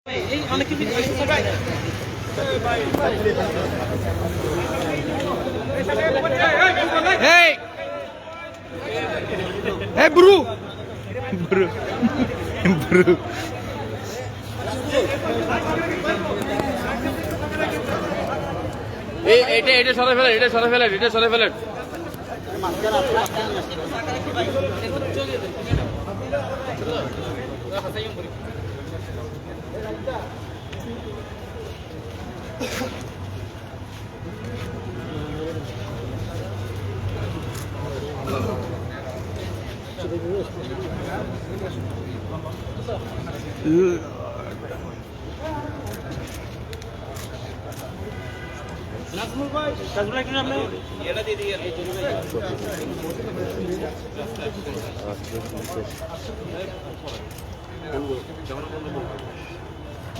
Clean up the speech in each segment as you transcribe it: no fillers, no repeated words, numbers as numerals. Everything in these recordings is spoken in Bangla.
এই ব্রু ব্রু ব্রু এটা সরে ফেলেন, এটা সরে ফেলেন, এটা সরে ফেলেন।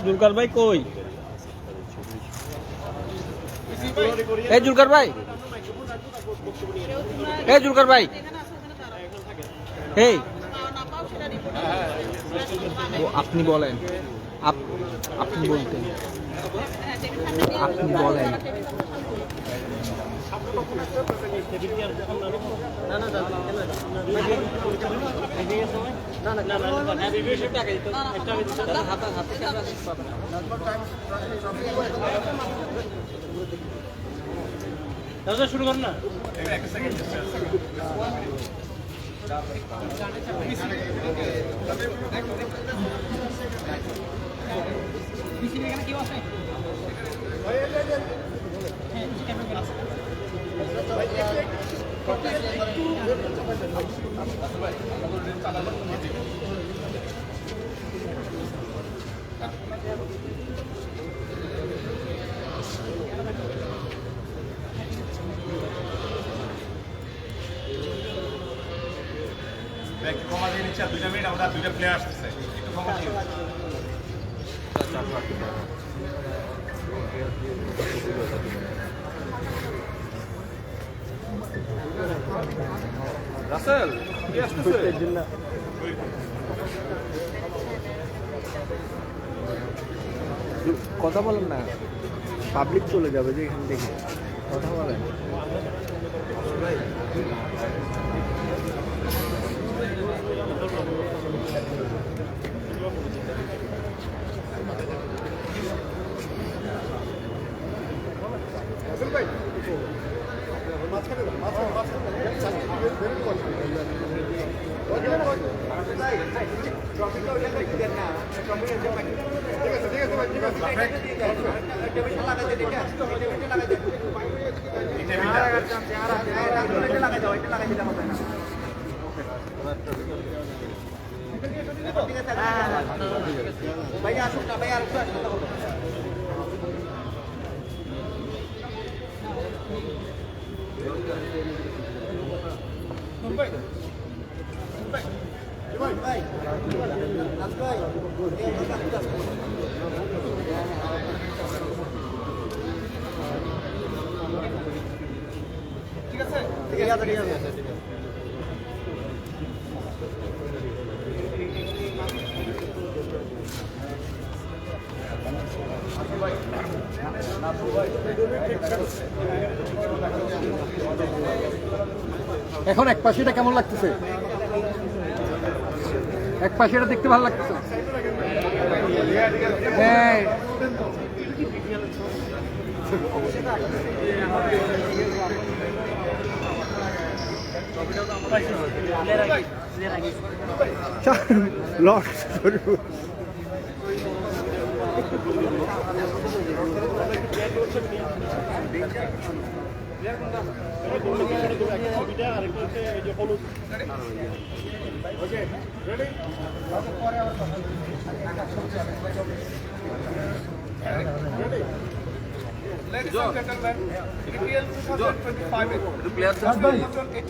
জুলকার ভাই কই? এই জুলকার ভাই, এই জুলকার ভাই, এই আপনি বলেন, আপনি বলতেন, আপনি বলেন। শুরু কর না। একটু ক্ষমা দিয়ে নিচ্ছে, 2 মিনিট আমরা 2টা প্লেয়ার আসতেছে, একটু ক্ষমা দিয়ে রাসেল কি আসতেছে কথা বলেন না, পাবলিক চলে যাবে যে এখান থেকে। কথা বলেন। ঠিক আছে, ঠিক আছে, ঠিক আছে। এখন এক পাশেটা কেমন লাগতেছে? এক পাশেটা দেখতে ভালো লাগতেছে।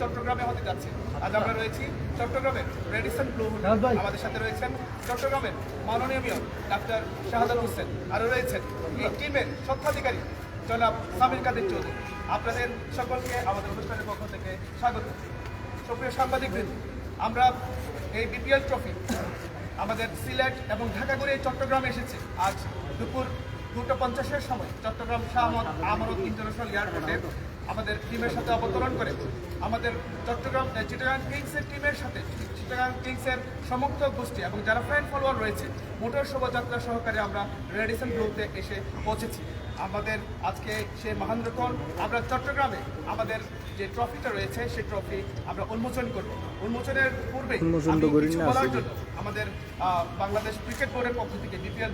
চট্টগ্রামে হতে যাচ্ছে। আজ আমরা রয়েছি চট্টগ্রামের রেডিসন ব্লু হোটেল। আমাদের সাথে রয়েছেন চট্টগ্রামের মাননীয় মেয়র ডাক্তার শাহাদাত হোসেন, আরও রয়েছেন এই টিমের স্বত্বাধিকারী জনাব সামির কাদের চৌধুরী। আপনাদের সকলকে আমাদের অনুষ্ঠানের পক্ষ থেকে স্বাগত। সুপ্রিয় সাংবাদিকবৃন্দ, আমরা এই বিপিএল ট্রফি আমাদের সিলেট এবং ঢাকা করে চট্টগ্রামে এসেছে আজ দুপুর 2:50-এর সময় চট্টগ্রাম শাহ আমানত ইন্টারন্যাশনাল এয়ারপোর্টে আমাদের টিমের সাথে অবতরণ করে আমাদের চিটাগাং কিংসের টিমের সাথে চিটাগাং কিংসের সমস্ত গোষ্ঠী এবং যারা ফ্যান ফলোয়ার রয়েছে মোটর শোভাযাত্রা সহকারে আমরা রেডিসন ব্লুতে এসে পৌঁছেছি। আমাদের আজকে সেই মহেন্দ্রক্ষণ আমরা চট্টগ্রামে আমাদের যে ট্রফিটা রয়েছে সেই ট্রফি আমরা উন্মোচন করব। উন্মোচনের পূর্বে বলার জন্য আমাদের বাংলাদেশ ক্রিকেট বোর্ডের পক্ষ থেকে BPL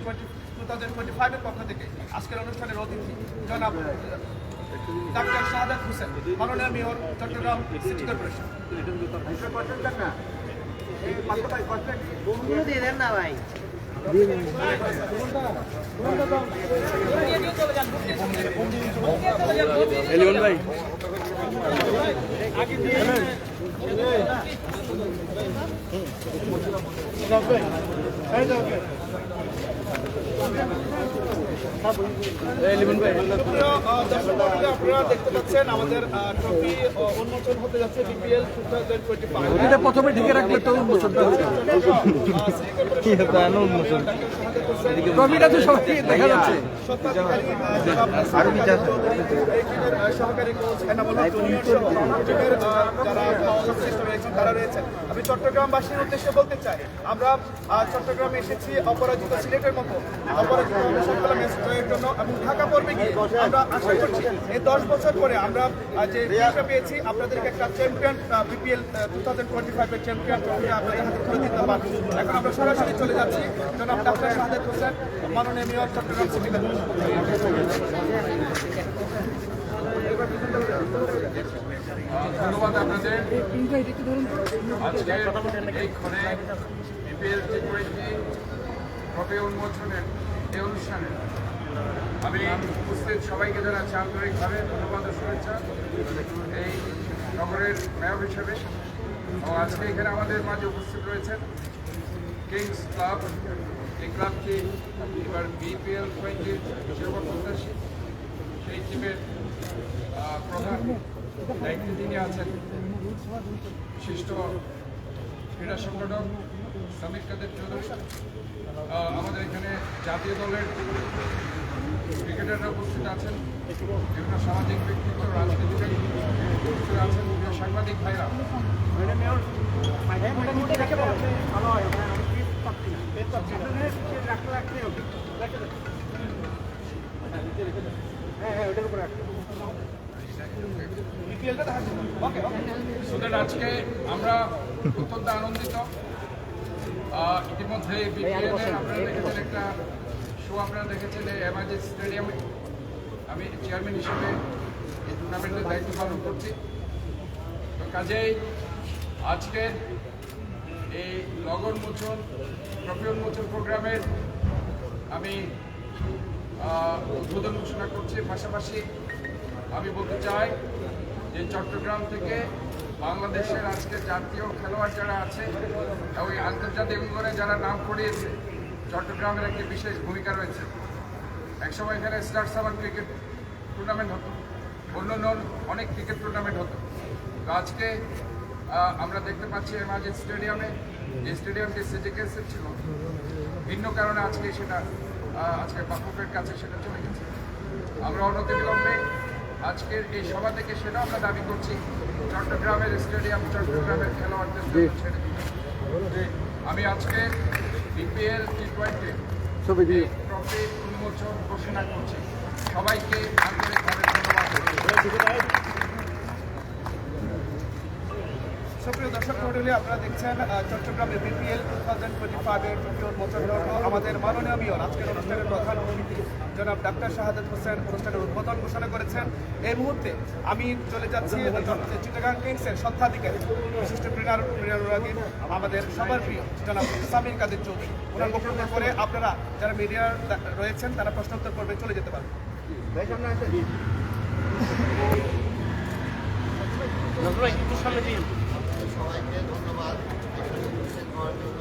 2025-এর পক্ষ থেকে আজকের অনুষ্ঠানের অতিথি জনাব ডাক্তার শাহাদাত হোসেন, মাননীয় মেয়র চট্টগ্রাম সিটি কর্পোরেশন। এলিমন ভাই আপনারা দেখতে পাচ্ছেন আমাদের ট্রফি উন্মোচন হতে যাচ্ছে BPL 2025। এটা প্রথমে ঢেকে রাখলে তো উন্মোচন ট্রফিটা তো সবাই দেখা যাচ্ছে। সহকারী কোচ এনামুল হক জুনিয়র সহ টিমের যারা সংশ্লিষ্ট রয়েছেন তারা রয়েছেন। আমি চট্টগ্রামবাসীর উদ্দেশ্যে বলতে চাই, আমরা চট্টগ্রামে এসেছি অপরাজিত সিলেটের মতো অপরাজিত সকল ম্যাচ জয়ের জন্য এবং ঢাকা পর্বে গিয়ে আমরা আশা করছি এই 10 বছর পরে আমরা যে ট্রফিটা পেয়েছি আপনাদেরকে একটা চ্যাম্পিয়ন BPL 2025-এর চ্যাম্পিয়ন ট্রফি আপনাদের হাতে তুলে দিতে পারবো। এখন আমরা সরাসরি চলে যাচ্ছি জনাব ডাক্তার শাহাদাত হোসেন, মাননীয় মেয়র চট্টগ্রাম সিটি কর্পোরেশন। ধন্যবাদ আপনাদের। আজকে এই ক্ষণে BPL T20 ট্রফি উন্মোচনের এই অনুষ্ঠানে আমি উপস্থিত সবাইকে জানাচ্ছি আন্তরিকভাবে ধন্যবাদ ও শুভেচ্ছা এই নগরের মেয়র হিসেবে। এবং আজকে এখানে আমাদের মাঝে উপস্থিত রয়েছেন কিংস ক্লাব। এই ক্লাবটি এবার BPL 20 শিরোপা প্রত্যাশী, সেই টিমের প্রধান দায়িত্বে যিনি আছেন বিশিষ্ট ক্রীড়া সংগঠক সামির কাদের চৌধুরী। আমাদের এখানে জাতীয় দলের ক্রিকেটাররা উপস্থিত আছেন, বিভিন্ন সামাজিক ব্যক্তিত্ব, রাজনীতিবিদ উপস্থিত আছেন, সাংবাদিক ভাইরা। আজকে আমরা অত্যন্ত আনন্দিত। ইতিমধ্যে BPL আপনারা দেখেছেন একটা শো, আপনারা দেখেছেন এমআরজি স্টেডিয়ামে। আমি চেয়ারম্যান হিসেবে এই টুর্নামেন্টের দায়িত্ব পালন করছি। তো কাজেই আজকের এই লগন মোচন ট্রফি উন্মোচন প্রোগ্রামের আমি উদ্বোধন ঘোষণা করছি। পাশাপাশি আমি বলতে চাই যে চট্টগ্রাম থেকে বাংলাদেশের আজকে জাতীয় খেলোয়াড় যারা আছে এবং আন্তর্জাতিক অঙ্গনে যারা নাম করিয়েছে, চট্টগ্রামের একটি বিশেষ ভূমিকা রয়েছে। একসময় এখানে স্টার সামার ক্রিকেট টুর্নামেন্ট হতো, অন্য অনেক ক্রিকেট টুর্নামেন্ট হতো। তো আজকে আমরা দেখতে পাচ্ছি এমআরজি স্টেডিয়ামে, যে স্টেডিয়ামটি সিজিকেসের ছিল, ভিন্ন কারণে আজকে সেটা আজকে বাফুফের কাছে সেটা চলে গেছে। আমরা অনতিবিলম্বে আজকের এই সভা থেকে সেটা আমরা দাবি করছি, চট্টগ্রামের স্টেডিয়াম চট্টগ্রামের খেলোয়াড়দের জন্য ছেড়ে দিতে। আমি আজকে BPL T20 ট্রফি উন্মোচন ঘোষণা করছি। সবাইকে আন্তরিকভাবে ধন্যবাদ। সুপ্রিয় দর্শক মণ্ডলী, আপনারা দেখছেন চট্টগ্রামে BPL 2025-এর ট্রফি উন্মোচন আমাদের মাননীয় মেয়র আজকের অনুষ্ঠানের প্রধান অতিথি জনাব ডাক্তার শাহাদাত হোসেন অনুষ্ঠানের উদ্বোধন ঘোষণা করেছেন। এই মুহূর্তে আমি চলে যাচ্ছি চিটাগাং কিংসের স্বত্বাধিকারী বিশিষ্ট ক্রীড়ানুরাগী আমাদের সবার প্রিয় জনাব সামির কাদের চৌধুরী। ওনার বক্তব্যের পরে আপনারা যারা মিডিয়া রয়েছেন তারা প্রশ্নোত্তর পর্বে চলে যেতে পারবেন। সবাইকে ধন্যবাদ উপস্থিত হওয়ার জন্য।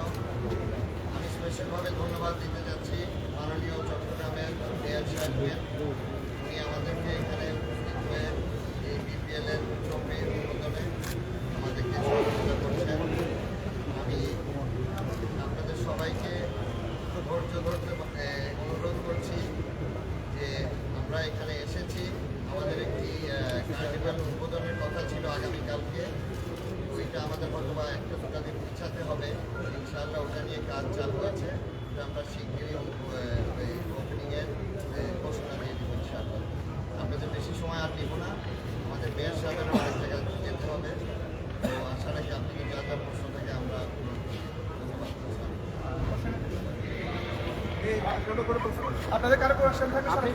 আমি স্পেশালভাবে ধন্যবাদ দিতে যাচ্ছি মাননীয় চট্টগ্রামের মেয়র সাহেবকে। উনি আমাদেরকে এখানে উপস্থিত হয়ে এই BPL-এর ট্রফি উদ্বোধনে আমাদেরকে সহযোগিতা করছেন। আমি আপনাদের সবাইকে কার্নিভাল উদ্বোধনের কথা ছিল আগামীকালকে। ওইটা আমাদের হয়তো বা একটু দিন পিছাতে হবে। ইনশাআল্লাহ ওটা নিয়ে কাজ চালু আছে। আমরা শীঘ্রই ওপেনিংয়ের ঘোষণা দিয়ে দেবো ইনশাআল্লাহ। আপনাদের বেশি সময় আর নিব না, আমাদের মেয়র সাহেবের অনেক জায়গায় যেতে হবে। তো আশা রাখি আপনি যা যা প্রশ্ন থেকে আমরা আপনাদের কারো কোয়েশ্চেন থাকলে আপনি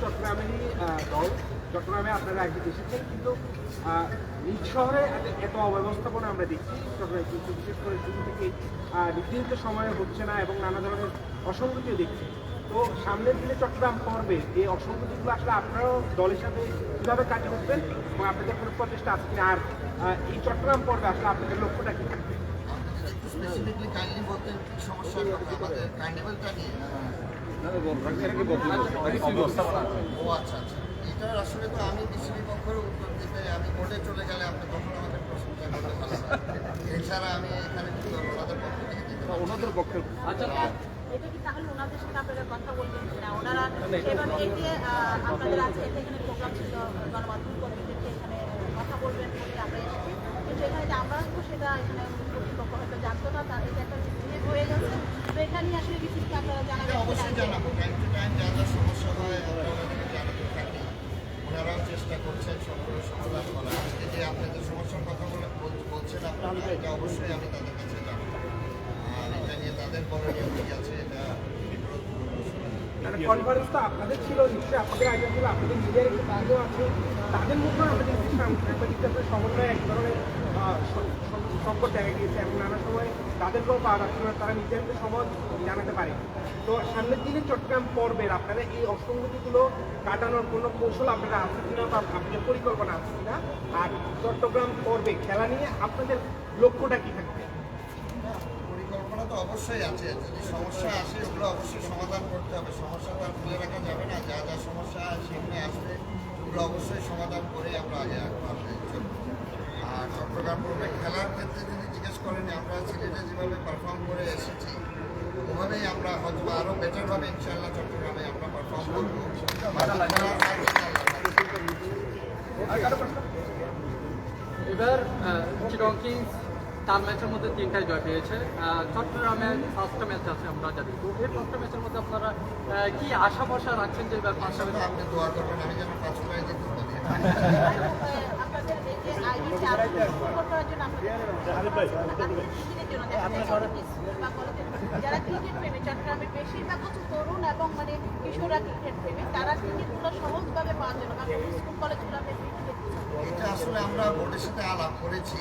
চট্টগ্রামেরই দল, চট্টগ্রামে আপনারা একদিন এসেছেন, কিন্তু নিজ শহরে এত অব্যবস্থাপনা আমরা দেখছি চট্টগ্রামে, কিন্তু বিশেষ করে শুরু থেকে নির্ধারিত সময়ে হচ্ছে না এবং নানা ধরনের অসঙ্গতিও দেখছি। তো সামনের দিনে চট্টগ্রাম পর্বে এই অসঙ্গতিগুলো আসলে আপনারাও দলের সাথে কীভাবে কাটিয়ে উঠবেন এবং আপনাদের কোনো প্রচেষ্টা আছে কিনা, আর এই চট্টগ্রাম পর্বে আসলে আপনাদের লক্ষ্যটা কী থাকবে? স্পেসিফিকলি কাইন্ডলি বলতে সমস্যার কথা আমাদের কার্নিভালটা নিয়ে। ও আচ্ছা আচ্ছা, এটার আসলে তো আমি বিসিবি পক্ষের উত্তর দিতে আমি কোর্টে চলে গেলে আপনি তখন আমাদের প্রশ্নটা করতে ভালো হয়। এছাড়া আমি এখানে ওনাদের পক্ষ থেকে দিতে পারবো। ওনাদের পক্ষে এটা কি তাহলে ওনাদের সাথে আপনারা কথা বলবেন কিনা? ওনারা সেভাবে এই যে আপনাদের আজকে এখানে প্রোগ্রাম ছিল, গণমাধ্যম কর্মীদেরকে এখানে কথা বলবেন বলে আমরা এসেছি, কিন্তু এখানে যে আমরা আসবো সেটা এখানে কর্তৃপক্ষ হয়তো জানতো না, তার এটা একটা মিসবিহেভ হয়ে গেছে। তো এখানে আসলে বিসিবিকে আপনারা জানাবেন। অবশ্যই জানাবো, টাইম টু টাইম যা যা সমস্যা হয় আমরা ওনাদেরকে জানাতে থাকি। ওনারাও চেষ্টা করছেন সবগুলো সমাধান করার। আজকে যে আপনাদের সমস্যার কথা বলছেন আপনারা, এটা অবশ্যই আমি তাদের কাছে জানাবো। আর এটা নিয়ে তাদের করণীয় কী আছে এটা কনফারেন্স তো আপনাদের ছিল, নিশ্চয়ই আপনাদের আইডিয়া ছিল, আপনাদের নিজের একটু কাজও আছে, তাদের মধ্যেও আমাদের সাংবাদিকদের সমন্বয়ে এক ধরনের সংকট দেখা গিয়েছে এবং নানা সময় তাদেরকেও পাওয়া যাচ্ছে না, তারা নিজেদের সমাজ জানাতে পারে। তো সামনের দিনে চট্টগ্রাম পর্বের আপনারা এই অসঙ্গতিগুলো কাটানোর কোনো কৌশল আপনারা আছে কিনা বা আপনাদের পরিকল্পনা আছে কিনা, আর চট্টগ্রাম পর্বে খেলা নিয়ে আপনাদের লক্ষ্যটা কী থাকবে? পরিকল্পনা তো অবশ্যই আছে। যদি সমস্যা আসে ওগুলো অবশ্যই সমাধান করতে হবে। সমস্যা তো আর তুলে রাখা যাবে না। যা যা সমস্যা সেখানে আসবে ওগুলো অবশ্যই সমাধান করে আমরা আগে রাখবো আপনাদের জন্য। আর চট্টগ্রাম পর্বে খেলার ক্ষেত্রে যদি জিজ্ঞেস করেন, আমরা সিলেটে যেভাবে পারফর্ম করে এসেছি ওভাবেই আমরা হয়তো আরও বেটারভাবে ইনশাআল্লাহ চট্টগ্রামে আমরা পারফর্ম করবো। এবার চিটং কিংস 4 ম্যাচের মধ্যে 3টাই জয় পেয়েছে। চট্টগ্রামে 5টা ম্যাচ আছে আমরা জানি। তো এই 5টা ম্যাচের মধ্যে আপনারা কি আশা ভরসা রাখছেন যে এবার 5টা ম্যাচ আপনি দোয়া করবেন আমি যেন 5 প্রাইজ দিতে পারি। আপনাদের এই যে আইডিতে আরো করার জন্য যারা ক্রিকেট প্রেমী, চট্টগ্রামের বেশিরভাগ হচ্ছে তরুণ এবং মানে কিশোররা ক্রিকেট প্রেমী, তারা ক্রিকেটগুলো সহজভাবে পাওয়ার জন্য, কারণ স্কুল কলেজগুলোতে এটা আসলে আমরা বোর্ডের সাথে আলাপ করেছি।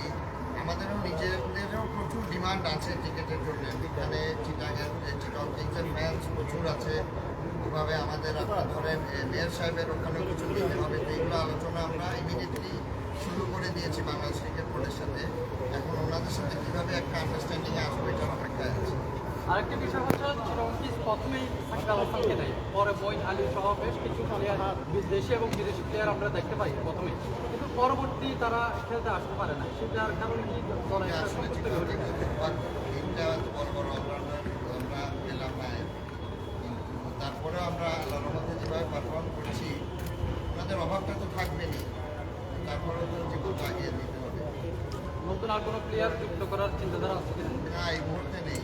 আমাদেরও নিজেদেরও প্রচুর ডিমান্ড আছে টিকিটের জন্য। এখানে চিটং কিংসের ফ্যান্স প্রচুর আছে। ওভাবে আমাদের আপনার ধরেন মেয়র সাহেবের ওখানেও কিছু দিতে হবে। তো এইগুলো আলোচনা আমরা ইমিডিয়েটলি শুরু করে দিয়েছি বাংলাদেশ ক্রিকেট বোর্ডের সাথে। এখন ওনাদের সাথে কীভাবে একটা আন্ডারস্ট্যান্ডিংয়ে আসবো এটার অপেক্ষায় আছে। আরেকটা বিষয় হচ্ছে চিটং কিংস প্রথমেই সাকিব আল হাসানকে দেয়, পরে মঈন আলী সহ বেশ কিছু প্লেয়ার, দেশি এবং বিদেশি প্লেয়ার আমরা দেখতে পাই প্রথমে, কিন্তু পরবর্তী তারা খেলতে আসতে পারে না। সেটার কারণে কি দল একটা আসলে সংকট চিন্তা তৈরি হয়েছে? তিনটা বড় বড় অলরাউন্ডার আমরা পেলাম না, কিন্তু তারপরেও আমরা আল্লাহর রহমতে যেভাবে পারফর্ম করছি ওনাদের অভাবটা তো থাকবেনি। তারপরেও তো জীবন আগিয়ে দিতে হবে। নতুন আর কোনো প্লেয়ার যুক্ত করার চিন্তাধারা আছে কিনা? না, এই মুহূর্তে নেই।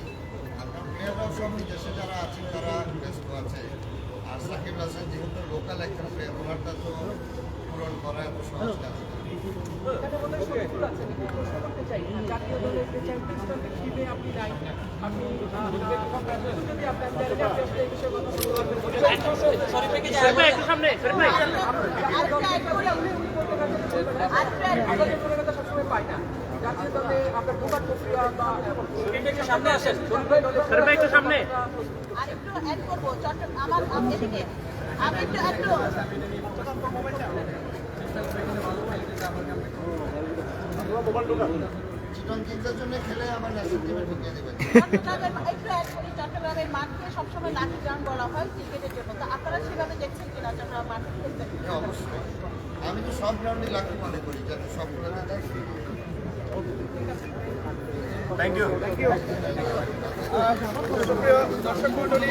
আপনার প্লেয়াররাও সব দেশে যারা আছেন তারা ব্যস্ত আছে। আর সাকিব হাসান যেহেতু লোকাল একজন প্লেয়ার, ওনারটা তো পূরণ করা এত সহজ কাজ না। এখানে মনে হয় শরীফুল আছেন, একটু প্রশ্ন করতে চাই, জাতীয় দলের যে চ্যাম্পিয়ন্স ট্রফি টিমে আপনি নাই, আপনি যদি আপনার চ্যানেলে আপনি আসলে এই বিষয়ে কথা বলতে পারবেন। একটু সামনে সবসময় পাই না জাতীয় দলে আপনার ঢোকার প্রক্রিয়া বা সামনে আসেন, একটু সামনে আরেকটু অ্যাড করবো। আমার এদিকে আমি একটু অ্যাড করবো। চিটং কিংসের জন্য খেলে আমার ন্যাশনাল টিমে ঢুকিয়ে দেবেন। চট্টগ্রামের মাঠকে সবসময় লাঠি গ্রাউন্ড বলা হয় ক্রিকেটের জন্য, তো আপনারা সেভাবে দেখছেন কিনা চট্টগ্রাম মাঠ খেলতে? হ্যাঁ, অবশ্যই। আমি তো সব গ্রাউন্ডে লাকি মনে করি যাতে সবগুলোতে দেখি। Thank you. সুপ্রিয় দর্শক মন্ডলী,